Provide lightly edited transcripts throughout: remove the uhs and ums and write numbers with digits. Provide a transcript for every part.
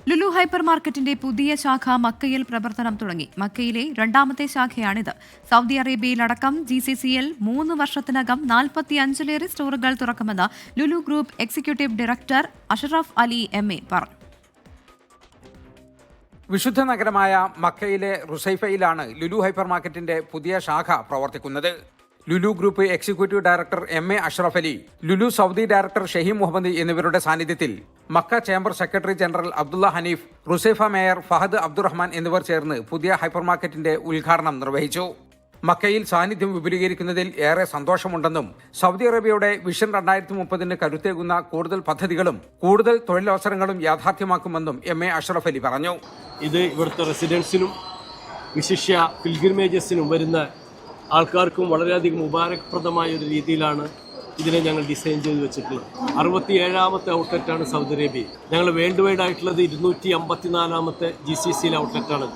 Lulu hyper മാർക്കറ്റിന്റെ പുതിയ ശാഖ മക്കയിൽ പ്രവർത്തനം തുടങ്ങി. മക്കയിലെ രണ്ടാമത്തെ ശാഖയാണിത്. സൗദി അറേബ്യയിലടക്കം GCCയിൽ 3 വർഷത്തിനകം 45ലേറെ സ്റ്റോറുകൾ തുറക്കുമെന്ന് Lulu group executive director Ashraf Ali MA പറഞ്ഞു. വിശുദ്ധ നഗരമായ മക്കയിലെ റുസൈഫയിലാണ് ലുലു ഹൈപ്പർ മാർക്കറ്റിന്റെ പുതിയ ശാഖ പ്രവർത്തിക്കുന്നത്. Lulu group executive director MA Ashraf Ali, Lulu Saudi director Shaheem Muhammad എന്നിവരുടെ സാന്നിധ്യത്തിൽ Mecca chamber secretary general Abdullah Haneef, Rusaifa mayor Fahad Abdulrahman എന്നിവർ ചേർന്ന് പുതിയ ഹൈപ്പർ മാർക്കറ്റിന്റെ ഉദ്ഘാടനം നിർവഹിച്ചു. മക്കയിൽ സാന്നിധ്യം വിപുലീകരിക്കുന്നതിൽ ഏറെ സന്തോഷമുണ്ടെന്നും സൗദി അറേബ്യയുടെ വിഷൻ 2030 കരുത്തേകുന്ന കൂടുതൽ പദ്ധതികളും കൂടുതൽ തൊഴിലവസരങ്ങളും യാഥാർത്ഥ്യമാക്കുമെന്നും MA അഷ്റഫ് അലി പറഞ്ഞു. ഇത് ഇവിടുത്തെ റെസിഡൻസിനും വിശിഷ്യ പിൽഗ്രിമേജസിനും വരുന്ന ആൾക്കാർക്കും വളരെയധികം ഉപകാരപ്രദമായ ഒരു രീതിയിലാണ് ഇതിനെ ഞങ്ങൾ ഡിസൈൻ ചെയ്ത് വെച്ചിട്ടുള്ളത്. 67ാമത്തെ ഔട്ട്ലെറ്റാണ് സൗദി അറേബ്യ. ഞങ്ങൾ വേൾഡ് വൈഡ് ആയിട്ടുള്ളത് 254ാമത്തെ GCCയിലെ ഔട്ട്ലെറ്റാണ്.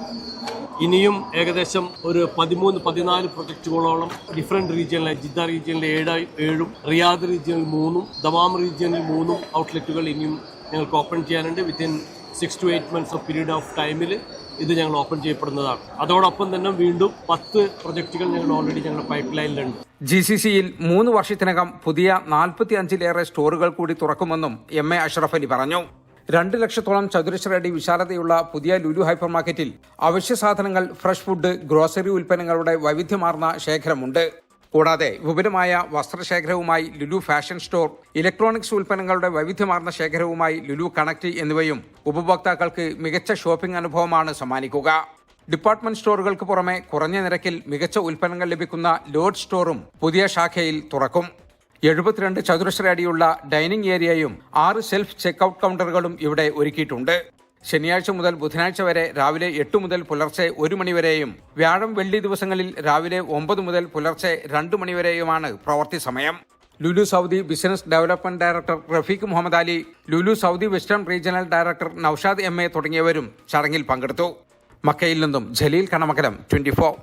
ഇനിയും ഏകദേശം ഒരു 13-14 പ്രൊജക്റ്റുകളോളം ഡിഫറെൻറ്റ് റീജിയനിലെ ജിദ്ദ റീജിയനിലെ 7 റിയാദ് റീജിയനിൽ 3 ദമാം റീജിയനിൽ 3 ഔട്ട്ലെറ്റുകൾ ഇനിയും ഞങ്ങൾക്ക് ഓപ്പൺ ചെയ്യാനുണ്ട്. Within 6 to 8 months of period of ടൈമിൽ ഇത് ഞങ്ങൾ ഓപ്പൺ ചെയ്യപ്പെടുന്നതാണ്. അതോടൊപ്പം തന്നെ വീണ്ടും 10 പ്രൊജക്റ്റുകൾ ഞങ്ങൾ ഓൾറെഡി ഞങ്ങളുടെ പൈപ്പ് ലൈനിലുണ്ട്. GCCയിൽ 3 വർഷത്തിനകം പുതിയ 45ലേറെ സ്റ്റോറുകൾ കൂടി തുറക്കുമെന്നും MA അഷ്റഫ് അലി പറഞ്ഞു. 2 ലക്ഷത്തോളം ചതുരശ്ര അടി വിശാലതയുള്ള പുതിയ ലുലു ഹൈപ്പർ മാർക്കറ്റിൽ അവശ്യ സാധനങ്ങൾ, ഫ്രഷ് ഫുഡ്, ഗ്രോസറി ഉൽപ്പന്നങ്ങളുടെ വൈവിധ്യമാർന്ന ശേഖരമുണ്ട്. കൂടാതെ വിപുലമായ വസ്ത്രശേഖരവുമായി ലുലു ഫാഷൻ സ്റ്റോർ, ഇലക്ട്രോണിക്സ് ഉൽപ്പന്നങ്ങളുടെ വൈവിധ്യമാർന്ന ശേഖരവുമായി ലുലു കണക്ട് എന്നിവയും ഉപഭോക്താക്കൾക്ക് മികച്ച ഷോപ്പിംഗ് അനുഭവമാണ് സമ്മാനിക്കുക. ഡിപ്പാർട്ട്മെന്റ് സ്റ്റോറുകൾക്ക് പുറമെ കുറഞ്ഞ നിരക്കിൽ മികച്ച ഉൽപ്പന്നങ്ങൾ ലഭിക്കുന്ന ലോഡ് സ്റ്റോറും പുതിയ ശാഖയിൽ തുറക്കും. 72 ചതുരശ്ര അടിയുള്ള ഡൈനിങ് ഏരിയയും 6 സെൽഫ് ചെക്ക്ഔട്ട് കൗണ്ടറുകളും ഇവിടെ ഒരുക്കിയിട്ടുണ്ട്. ശനിയാഴ്ച മുതൽ ബുധനാഴ്ച വരെ രാവിലെ 8 മുതൽ പുലർച്ചെ 1 മണിവരെയും വ്യാഴം വെള്ളി ദിവസങ്ങളിൽ രാവിലെ 9 മുതൽ പുലർച്ചെ 2 മണിവരെയുമാണ് പ്രവൃത്തി സമയം. Lulu Saudi business development director Rafeeq Muhammad Ali, Lulu Saudi western regional director Naushad MA തുടങ്ങിയവരും ചടങ്ങിൽ പങ്കെടുത്തു. മക്കയിൽ നിന്നും ജലീൽ കണമകലം, 24.